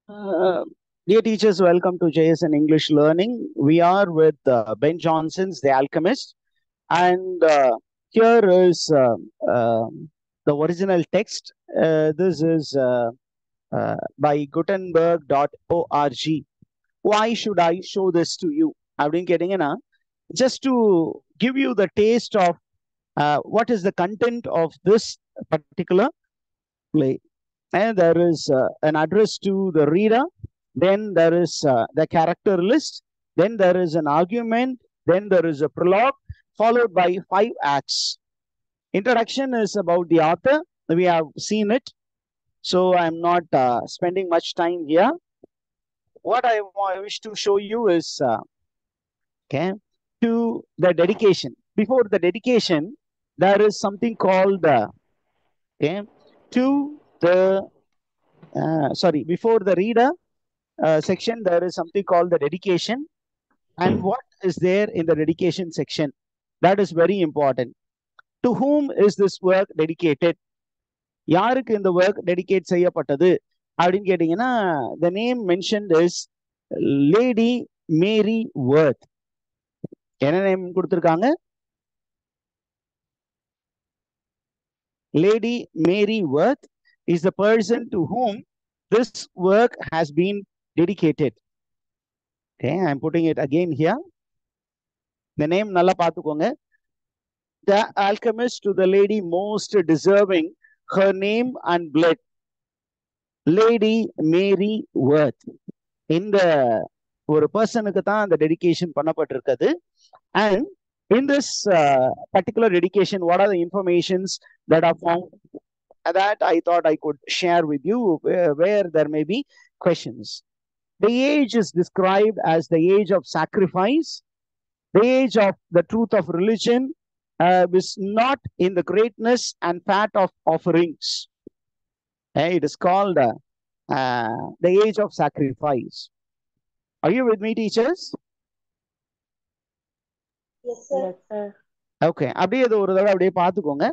Uh, Dear teachers, welcome to JSN English Learning. We are with Ben Johnson's The Alchemist, and here is the original text. This is by Gutenberg.org. Why should I show this to you? அப்படின்னு கேட்டீங்கன்னா, just to give you the taste of what is the content of this particular play. And there is an address to the reader, then there is the character list, then there is an argument, then there is a prologue, followed by 5 acts. Introduction is about the author. We have seen it, so I'm not spending much time here. What I wish to show you is okay, to the dedication. Before the dedication, there is something called okay, to the before the reader section, there is something called the dedication. And what is there in the dedication section? That is very important. To whom is this work dedicated? யாருக்கு இந்த work dedicate செய்யப்பட்டது அப்படின்னு கேட்டீங்கன்னா, the name mentioned is Lady Mary Worth. என்ன name கொடுத்திருக்காங்க? Lady Mary Worth is the person to whom this work has been dedicated. Okay, I'm putting it again here. The name நல்லா பார்த்துக்கோங்க. The alchemist to the lady most deserving her name and blood, Lady Mary Worth. இந்த ஒரு பர்சனுக்கு தான் அந்த dedication பண்ணப்பட்டிருக்குது. And in this particular dedication, what are the informations that are found that I thought I could share with you, where there may be questions. The age is described as the age of sacrifice, the age of the truth of religion, is not in the greatness and fat of offerings. It is called the age of sacrifice. Are you with me, teachers? Yes, sir. Yes, sir. Okay. அப்படியே இது ஒரு தடவை அப்படியே பார்த்துக்கோங்க.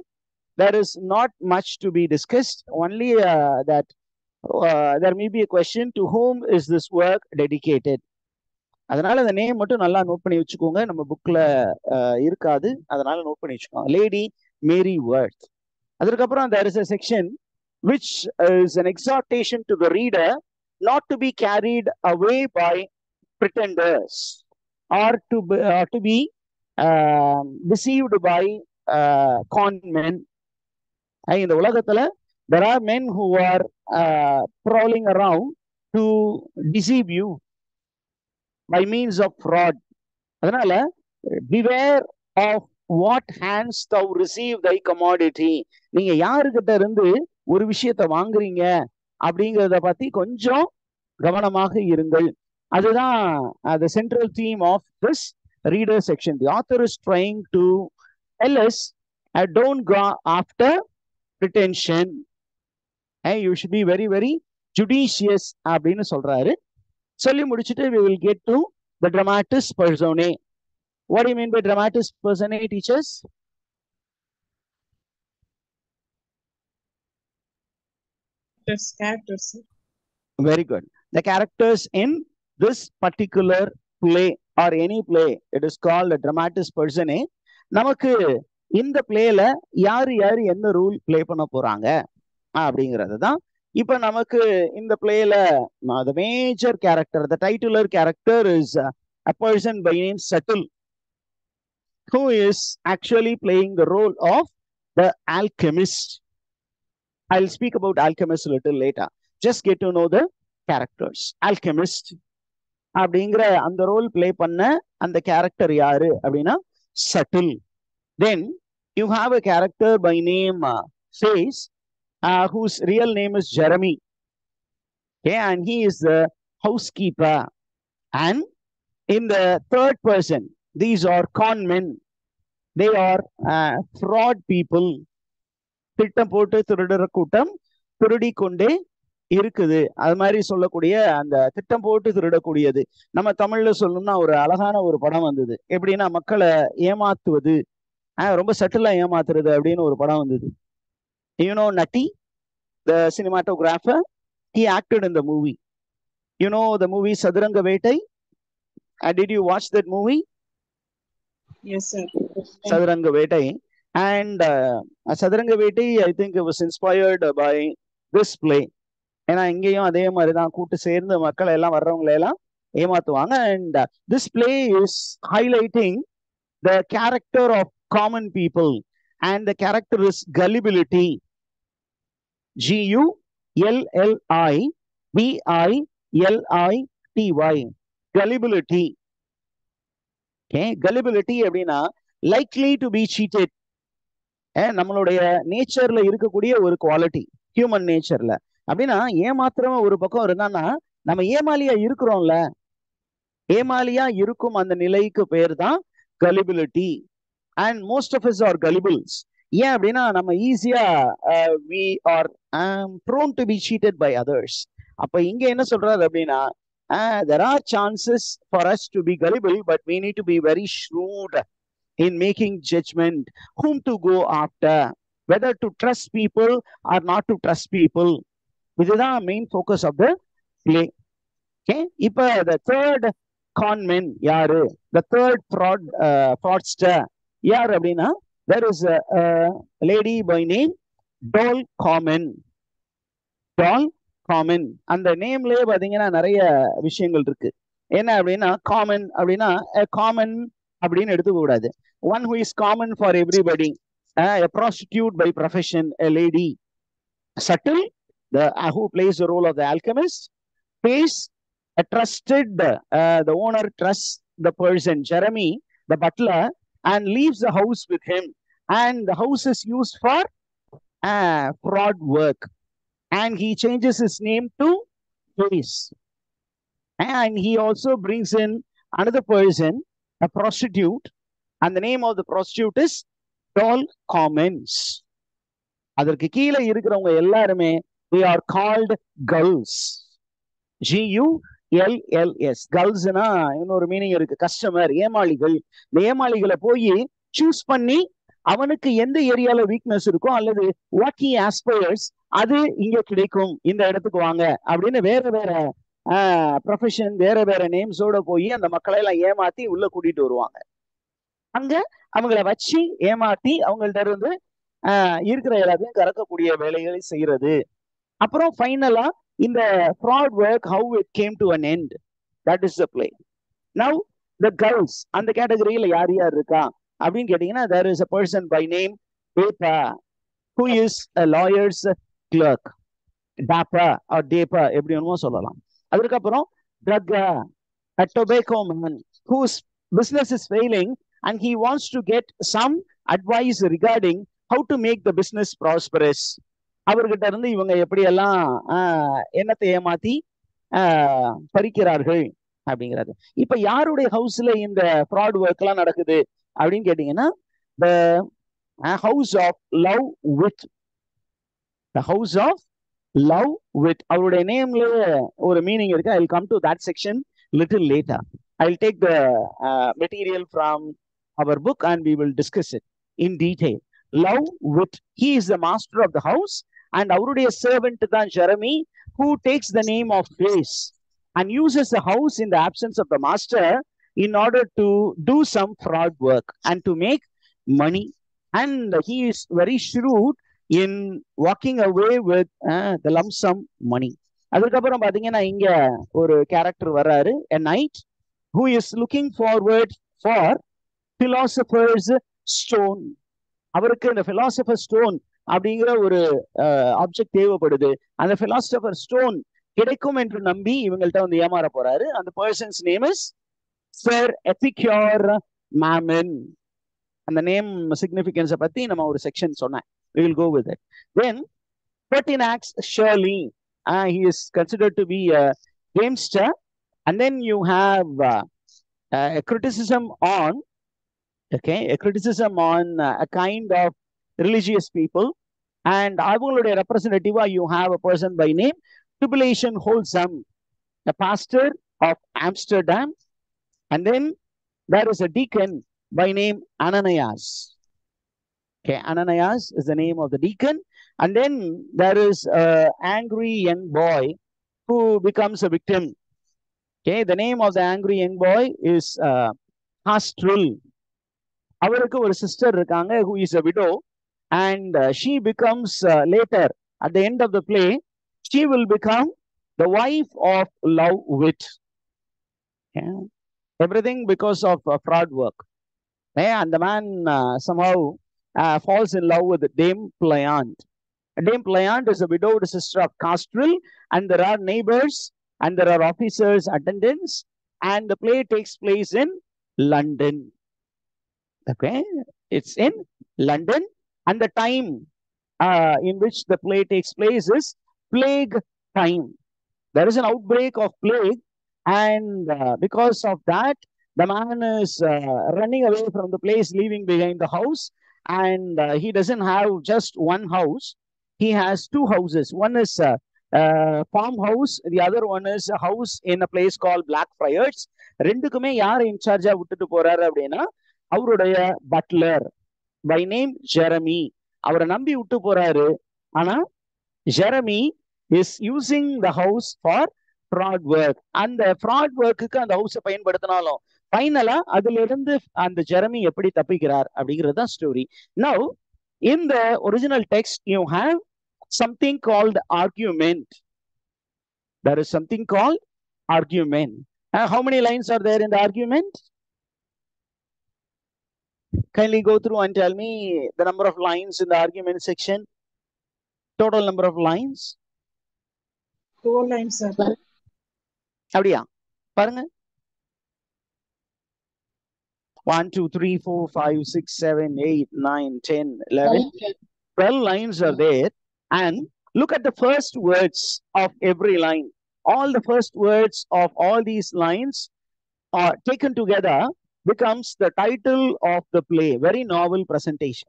There is not much to be discussed. Only that there may be a question, to whom is this work dedicated? அதனால அந்த name மட்டும் நல்லா நோட் பண்ணி வச்சுக்கோங்க. நம்ம புக்ல இருக்காது, அதனால நோட் பண்ணி வச்சுக்கோங்க. லேடி மேரி வர்த். அதுக்கப்புறம் there is a section which is an exhortation to the reader not to be carried away by pretenders or to be deceived by con men. இந்த உலகத்துல there are men who are prowling around to deceive you by means of fraud. அதனால beware of what hands thou receive thy commodity. நீங்க யாருகிட்ட இருந்து ஒரு விஷயத்தை வாங்குறீங்க அப்படிங்கிறத பத்தி கொஞ்சம் கவனமாக இருங்கள். அதுதான் the central theme of this reader section. The author is trying to tell us, don't go after pretension. You should be very very judicious அப்படின்னு சொல்றாரு. சொல்லி முடிச்சுட்டு we will get to the dramatis personae. What do you mean by dramatis personae, teachers? Characters. Very good. The characters in this particular play or any play, it is called a dramatis personae. நமக்கு இந்த பிளேல யாரு யாரு என்ன rule play பண்ண போறாங்க அப்படிங்கிறது தான் இப்ப நமக்கு இந்த பிளேல the major character, the titular character is a person by name Subtle, who is actually playing the role of the alchemist. I'll speak about alchemist a little later. Just get to know the characters. Alchemist அப்படிங்கிற அந்த role play பண்ண அந்த character யாரு அப்படின்னா Subtle. Then you have a character by name Face, whose real name is Jeremy. Okay, and he is the housekeeper. And in the third person, these are con men. They are fraud people. திட்டம் போட்டு திருடுற கூட்டம் திருடி கொண்டே இருக்குது. அது மாதிரி சொல்லக்கூடிய அந்த திட்டம் போட்டு திருடக்கூடியது. நம்ம தமிழ்ல சொல்லணும்னா ஒரு அழகான ஒரு படம் வந்தது. எப்படின்னா மக்களை ஏமாத்துவது, ரொம்ப சட்டிலா ஏமாத்துறது அப்படின்னு ஒரு படம் வந்தது. You know Natti, the cinematographer, he acted in the movie. You know the movie Sadaranga Vetai? Did you watch that movie? Yes, sir. Sadaranga Vetai. And Sadaranga Vetai, I think it was inspired by this play. ஏன்னா இங்கேயும் அதே மாதிரி தான் கூட்டு சேர்ந்து மக்கள் எல்லாம் வர்றவங்களை எல்லாம் ஏமாத்துவாங்க. And this play is highlighting the character of common people, and the character is gullibility. Gullibility. Gullibility. Okay, gullibility அப்படின்னா likely to be cheated. நம்மளுடைய நேச்சர்ல இருக்கக்கூடிய ஒரு குவாலிட்டி, ஹியூமன் நேச்சர்ல. அப்படின்னா ஏமாத்திரம் ஒரு பக்கம் இருந்தான்னா நம்ம ஏமாலியா இருக்கிறோம்ல, ஏமாலியா இருக்கும் அந்த நிலைக்கு பேர் தான் gullibility. And most of us are gullibles. ஏன் அப்படின்னா நம்ம ஈஸியா we are prone to be cheated by others. அப்ப இங்க என்ன சொல்றாரு அப்படின்னா there are chances for us to be gullible, but we need to be very shrewd in making judgment whom to go after, whether to trust people or not to trust people. இதுதான் main focus of the play. Okay, இப்ப the third conman யாரு, the third fraudster யார் அப்படின்னா there is a lady by name Doll Common. Doll Common, அந்த நேம்லயே பாத்தீங்கன்னா நிறைய விஷயங்கள் இருக்கு. என்ன அப்படின்னா காமன் அப்படின்னா காமன் அப்படின்னு எடுத்துக்க கூடாது. One who is common for everybody, a prostitute by profession, a lady. Subtle, who plays the role of the alchemist. Pays, a trusted, the owner trusts the person, Jeremy, the butler, and leaves the house with him. And the house is used for fraud work. And he changes his name to Pays. And he also brings in another person, a prostitute, and the name of the prostitute is Doll Commons. அதற்கு கீழே இருக்கிறவங்க எல்லாருமே they are called gulls. Gulls. கல்ஸ்னா இன்னொரு meaning இருக்கு, customer, ஏமாளிகள். இந்த ஏமாளிகளை போய் choose பண்ணி அவனுக்கு எந்த ஏரியால வீக்னஸ் இருக்கோ அல்லது வாட் ஹி ஆஸ்பயர்ஸ் அது இங்க கிடைக்கும், இந்த இடத்துக்கு வாங்க அப்படின்னு வேற வேற ப்ரொஃபஷன், வேற வேற நேம்ஸோட போய் அந்த மக்களை எல்லாம் ஏமாத்தி உள்ள கூட்டிட்டு வருவாங்க. அங்க அவங்கள வச்சு ஏமாத்தி அவங்கள்ட்ட இருந்து இருக்கிற எல்லாத்தையும் கறக்கக்கூடிய வேலைகளை செய்யறது. அப்புறம் ஃபைனலா இந்த fraud work, how it came to an end, that is the play. Now the girls, அந்த கேட்டகரியில யார் யார் இருக்கா அப்படின்னு கேட்டீங்கன்னா there is a person by name Depa, who is a lawyer's clerk. Dapa or Depa எப்படி வேணுமோ சொல்லலாம். அதுக்கப்புறம் Draga, a tobacco man whose business is failing and he wants to get some advice regarding how to make the business prosperous. அவர்கிட்ட இருந்து இவங்க எப்படியெல்லாம் எண்ணத்தை ஏமாத்தி பறிக்கிறார்கள் அப்படிங்கிறது. இப்ப யாருடைய ஹவுஸ்ல இந்த ஃப்ராட் ஒர்க் எல்லாம் நடக்குது அப்படின்னு கேட்டீங்கன்னா the house of love with, the house of love with. அவருடைய நேம்ல ஒரு மீனிங் இருக்கு. I will come to that section little later. I will take the material from our book and we will discuss it in detail. Love with, he is the master of the house, and அவருடைய servant தான் Jeremy, who takes the name of Face and uses the house in the absence of the master in order to do some fraud work and to make money. And he is very shrewd in walking away with the lump sum money. அதுக்கப்புறம் பாத்தீங்கன்னா இங்க ஒரு character வர்றாரு, a knight who is looking forward for philosopher's stone. அவருக்கு இந்த philosopher stone அப்படிங்கிற ஒரு object தேவைப்படுது. அந்த philosopher stone கிடைக்கும் என்று நம்பி இவங்கள்ட்ட வந்து ஏமாற போறாரு. அந்த persons name is Sir Epicure Mammon. அந்த நேம் சிக்னிஃபிகன்ஸை பத்தி நம்ம ஒரு செக்ஷன் சொன்னேன். We will go with it. Then Pertinax Shirley, he is considered to be a gamester. And then you have a criticism on, okay, a criticism on a kind of religious people. And அவங்களுடைய representative you have a person by name Tribulation Wholesome, a pastor of Amsterdam. And then there is a deacon by name Ananias. Okay, Ananias is the name of the deacon. And then there is an angry young boy who becomes a victim Okay, the name of the angry young boy is Castril. அவருக்கு ஒரு sister இருக்காங்க who is a widow, and she becomes later at the end of the play she will become the wife of Love Wit. Yeah. Everything because of fraud work. And the man somehow falls in love with Dame Pliant. Dame Pliant is a widowed sister of Castril, and there are neighbors and there are officers, attendants, and the play takes place in London. Okay, it's in London, and the time in which the play takes place is plague time. There is an outbreak of plague, and because of that, the man is running away from the place, leaving behind the house, and he doesn't have just one house. He has two houses. One is a farmhouse, the other one is a house in a place called Blackfriars. ரெண்டுக்குமே யார் இன்சார்ஜா விட்டுட்டு போறாரு அப்படின்னா அவருடைய Buttler by name Jeremy. அவரை நம்பி விட்டு போறாரு. ஆனா Jeremy is using the house for fraud work. அந்த ஃப்ராட் ஒர்க்குக்கு அந்த ஹவுஸை பயன்படுத்தினாலும் ஃபைனலா அதுல இருந்து அந்த ஜெரமி எப்படி தப்பிக்கிறார் அப்படிங்கிறது தான் story. Now in the original text you have something called argument. There is something called argument. How many lines are there in the argument? Kindly go through and tell me the number of lines in the argument section. Total number of lines. 4 lines, sir. அப்படியா பாருங்க. 1 2 3 4 5 6 7 8 9 10 11 12 lines are there. And look at the first words of every line. All the first words of all these lines are taken together becomes the title of the play. Very novel presentation.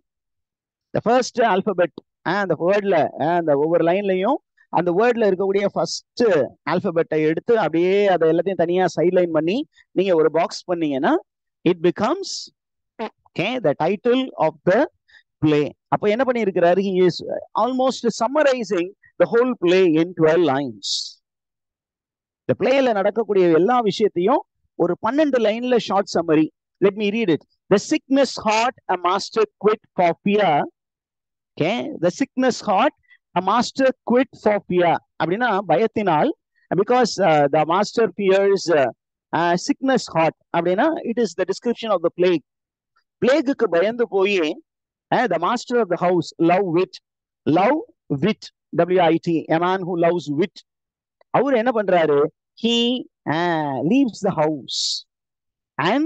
The first alphabet and the wordல and the ஒவ்வொரு லைன்லயும் அந்த வேர்ட்ல இருக்கக்கூடிய first ஆல்பபெட்டை எடுத்து அப்படியே அதை எல்லாத்தையும் தனியா sideline பண்ணி நீங்க ஒரு பாக்ஸ் பண்ணீங்கன்னா it becomes the title of the play. அப்ப என்ன பண்ணியிருக்கிறாரு? He is almost summarizing the whole play in 12 lines. The playல நடக்கக்கூடிய எல்லா விஷயத்தையும் ஒரு 12 லைன்ல short summary. Let me read it. The sickness heart a master quit for fear. Okay, the sickness heart a master quit for fear. அப்படின்னா பயத்தினால், because the master fears sickness heart. அப்படின்னா it is the description of the plague. பிளேகுக்கு பயந்து போய் the master of the house, Love Wit, WIT, a man who loves wit. அவர் என்ன பண்றாரு? He leaves the house. And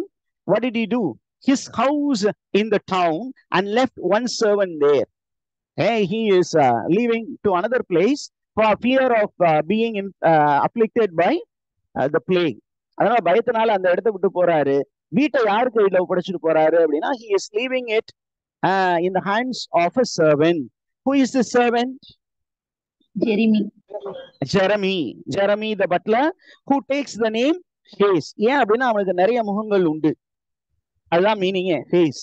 what did he do? His house in the town and left one servant there. He is leaving to another place for fear of being afflicted by the plague. அதனால பயத்தினால அந்த இடத்தை விட்டு போறாரு. வீட்டை யாரு கையில ஒப்படைச்சிட்டு போறாரு அப்படின்னா he is leaving it in the hands of a servant. Who is the servant? Jeremy the butler, who takes the name Face. ஏன் அப்படின்னா அவனுக்கு நிறைய முகங்கள் உண்டு. அதுதான் meaning Face.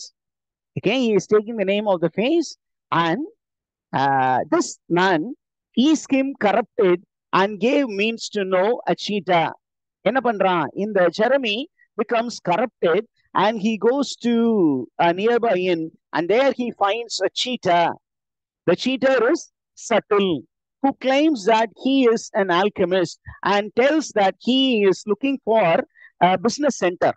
Okay, he is taking the name of the Face, and this man is him corrupted and gave means to know a cheetah. என்ன பண்றான்? இந்த Jeremy becomes corrupted and he goes to a nearby inn, and there he finds a cheater. The cheater is Subtle, who claims that he is an alchemist and tells that he is looking for a business center.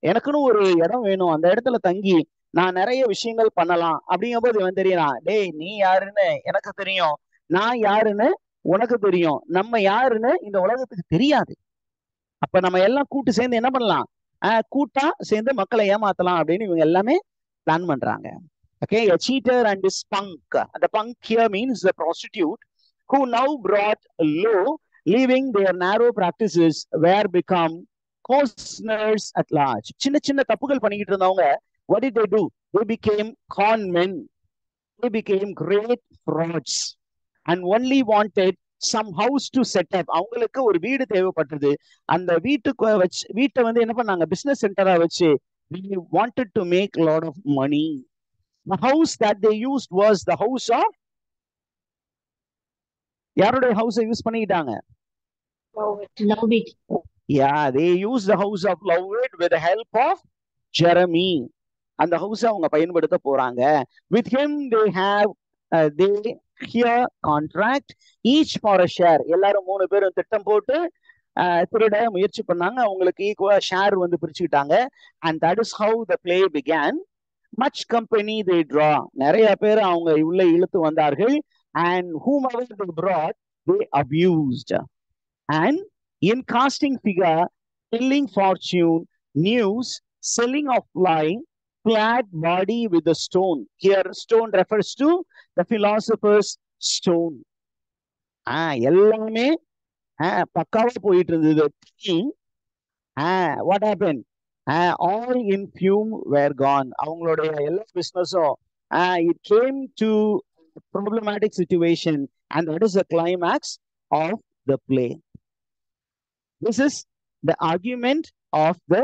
எனக்குன்னு ஒரு இடம் வேணும், அந்த இடத்துல தங்கி நான் நிறைய விஷயங்கள் பண்ணலாம் அப்படிங்கும்போது இவன் தெரியலாம். டேய், நீ யாருன்னு எனக்கு தெரியும், நான் யாருன்னு உனக்கு தெரியும், நம்ம யாருன்னு இந்த உலகத்துக்கு தெரியாது. அப்ப நம்ம எல்லாம் கூட்டு சேர்ந்து என்ன பண்ணலாம்? கூட்டா சேர்ந்து மக்களை ஏமாத்தலாம் அப்படின்னு இவங்க எல்லாமே பிளான் பண்றாங்க. Okay, a cheater and his punk. The punk here means the prostitute, who now brought low, leaving their narrow practices, were become cozeners at large. சின்ன சின்ன தப்புகள் பண்ணிக்கிட்டு இருந்தவங்க, what did they do? They became con men. They became great frauds and only wanted some house to set up. அவங்களுக்கு ஒரு வீடு தேவைப்பட்டது. அந்த வீட்டை வந்து என்ன பண்ணாங்க? பிசினஸ் சென்டரா வச்சு they wanted to make a lot of money. The house that they used was the house of யாருடைய ஹவுஸை யூஸ் பண்ணிட்டாங்க? Yeah, they use the house of Lovewood with the help of Jeremy. அந்த house அவங்க பயன்படுத்த போறாங்க. With him they have they here contract each for a share. எல்லாரும் 3 பேரும் திட்டம் போட்டு திருட முயற்சி பண்ணாங்க. அவங்களுக்கு ஈக்குவலா ஷேர் வந்து பிரிச்சுக்கிட்டாங்க. And that is how the play began. Much company they draw. நிறைய பேர் அவங்க உள்ள இழுத்து வந்தார்கள். And whomever they brought, they abused. And in casting figure, telling fortune, news, selling of lying, clad body with the stone. Here, stone refers to the philosopher's stone. எல்லாமே பக்காவா போயிட்டு இருந்தது. What happened? All in fume were gone. அவங்களுடைய எல்லா பிசினஸும் it came to problematic situation, and that is the climax of the play. This is the argument of the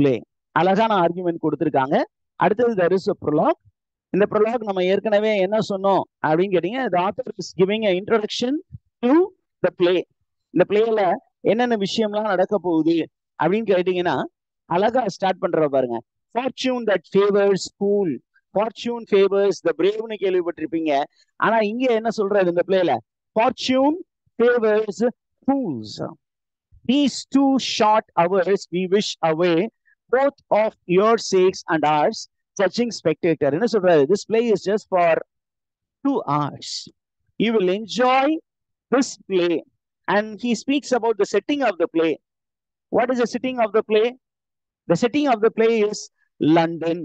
play. அழகான argument கொடுத்திருக்காங்க. அடுத்தது there is a prologue. இந்த prologue நம்ம ஏற்கனவே என்ன சொன்னோம் அப்படின்னு கேட்டீங்க, the author is giving an introduction to the play. இந்த பிளேல என்னென்ன விஷயம்லாம் நடக்க போகுது அப்படின்னு கேட்டீங்கன்னா அழகா ஸ்டார்ட் பண்ற பாருங்க. Fortune that favors fool, fortune favors the braveன்னு கேள்விப்பட்டிருப்பீங்க. ஆனா இங்க என்ன சொல்றாரு இந்த பிளேல? Fortune favors fools. These 2 short hours we wish away, both of your sakes and ours, judging spectator. என்ன சொல்றாரு? This play is just for 2 hours. You will enjoy this play. And he speaks about the setting of the play. What is the setting of the play? The setting of the play is London.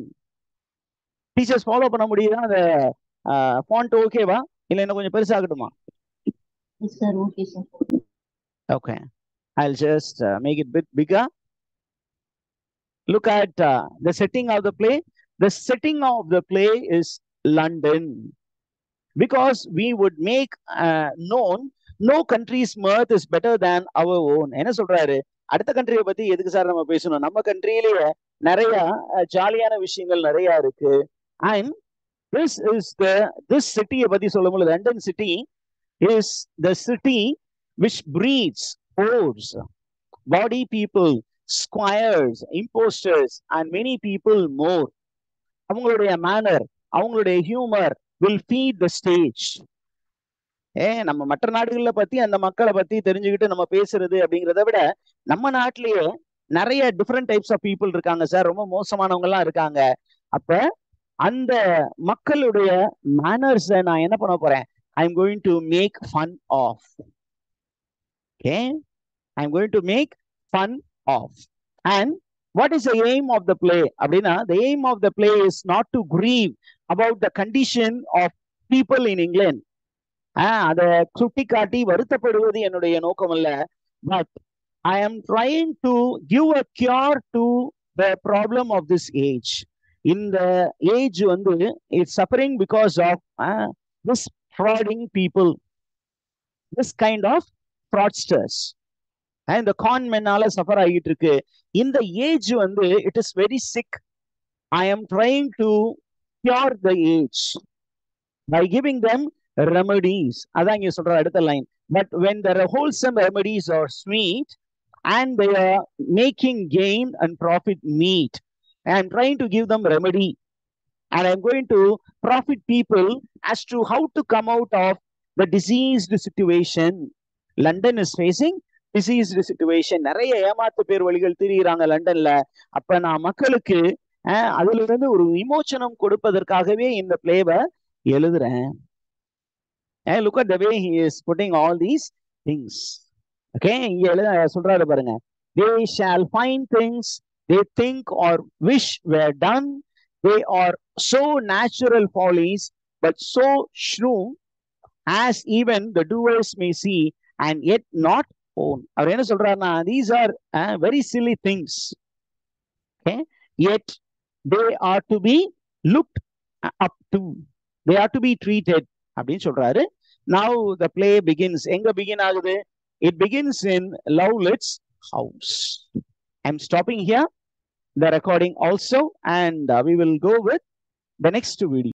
Teachers follow பண்ண முடியுதா? அந்த font ஓகேவா? இல்ல இன்னும் கொஞ்சம் பெருசாகட்டுமா? Yes, sir. Okay, sir. Okay. I'll just make it a bit bigger. Look at the setting of the play. The setting of the play is London. Because we would make known no country's mirth is better than our own. என்ன சொல்றாரு? அடுத்த கண்ட்ரியை பத்தி எதுக்கு sir நம்ம பேசணும்? நம்ம கண்ட்ரியிலேயே நிறைய ஜாலியான விஷயங்கள் நிறைய இருக்கு. And this city பத்தி சொல்லும்போது London city is the city which breeds hordes, bawdy people, squires, imposters, and many people more. அவங்களுடைய மேனர், அவங்களுடைய humour will feed the stage. நம்ம மற்ற நாடுகளை பத்தி அந்த மக்களை பத்தி தெரிஞ்சுக்கிட்டு நம்ம பேசுறது அப்படிங்கிறத விட நம்ம நாட்டிலேயே நிறைய டிஃப்ரெண்ட் டைப்ஸ் ஆஃப் பீப்புள் இருக்காங்க சார். ரொம்ப மோசமானவங்க எல்லாம் இருக்காங்க. அப்ப அந்த மக்களுடைய மேனர்ஸ் நான் என்ன பண்ண போறேன்? I am going to make fun of. Okay, I am going to make fun of. And what is the aim of the play? அப்படின்னா the aim of the play is not to grieve about the condition of people in England. அதை சுட்டி காட்டி வருத்தப்படுவது என்னுடைய நோக்கம் அல்ல. But I am trying to give a cure to the problem of this age. இந்த age வந்து it's suffering because of this frauding people, this kind of fraudsters. இந்த Khan மென்னால suffer ஆகிட்டு இருக்கு. இந்த ஏஜ் வந்து it is very sick. I am trying to cure the age by giving them remedies. அதான் இங்க சொல்ற அடுத்த line. But when the wholesome remedies are sweet and they are making gain and profit meet, I am trying to give them remedy, and I am going to profit people as to how to come out of the diseased situation. London is facing diseased situation. நிறைய ஏமாத்து பேர் வழிகள் திரியிறாங்க லண்டன்ல. அப்ப நான் மக்களுக்கு அதுல இருந்து ஒரு விமோச்சனம் கொடுப்பதற்காகவே இந்த பிளேவை எழுதுறேன். And look at the way he is putting all these things. Okay, இங்க எழுத சொல்றாரு பாருங்க. They shall find things they think or wish were done. They are so natural follies, but so shrewd as even the doers may see and yet not own. அவர் என்ன சொல்றாருன்னா, these are very silly things. Okay, yet they are to be looked up to. They are to be treated. அப்படின்னு சொல்றாரு. Now the play begins. எங்க begin ஆகுது? It begins in Lovelet's house. I'm stopping here the recording also, and we will go with the next video.